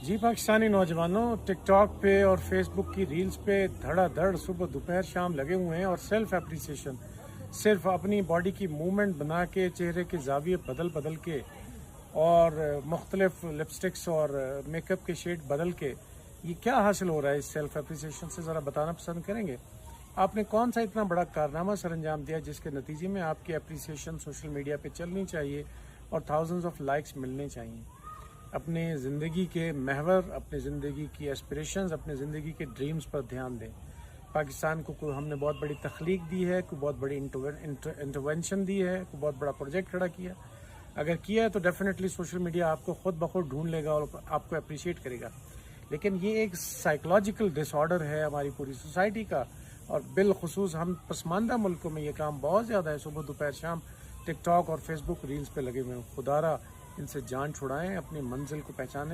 जी पाकिस्तानी नौजवानों, टिकटॉक पे और फेसबुक की रील्स पे धड़ाधड़ सुबह दोपहर शाम लगे हुए हैं और सेल्फ एप्रिसिएशन, सिर्फ अपनी बॉडी की मूवमेंट बना के, चेहरे के जाविये बदल बदल के और मुख्तलिफ लिपस्टिक्स और मेकअप के शेड बदल के ये क्या हासिल हो रहा है इस सेल्फ एप्रिसिएशन से, ज़रा बताना पसंद करेंगे? आपने कौन सा इतना बड़ा कारनामा सर अंजाम दिया जिसके नतीजे में आपकी एप्रिसिएशन सोशल मीडिया पे चलनी चाहिए और थाउजेंड्स ऑफ लाइक्स मिलने चाहिए? अपने ज़िंदगी के महवर, अपने ज़िंदगी की एस्पिरेशंस, अपने ज़िंदगी के ड्रीम्स पर ध्यान दें। पाकिस्तान को कोई हमने बहुत बड़ी तख्लीक दी है, कोई बहुत बड़ी इंटरवेंशन दी है, कोई बहुत बड़ा प्रोजेक्ट खड़ा किया। अगर किया है तो डेफिनेटली सोशल मीडिया आपको खुद ब खुद ढूंढ लेगा और आपको अप्रिशिएट करेगा। लेकिन ये एक साइकोलॉजिकल डिसऑर्डर है हमारी पूरी सोसाइटी का, और बिलखुसूस हम पसमानदा मुल्कों में ये काम बहुत ज़्यादा है। सुबह दोपहर शाम टिकटॉक और फेसबुक रील्स पे लगे हुए हैं। खुदारा इनसे जान छुड़ाएं, अपनी मंजिल को पहचानें।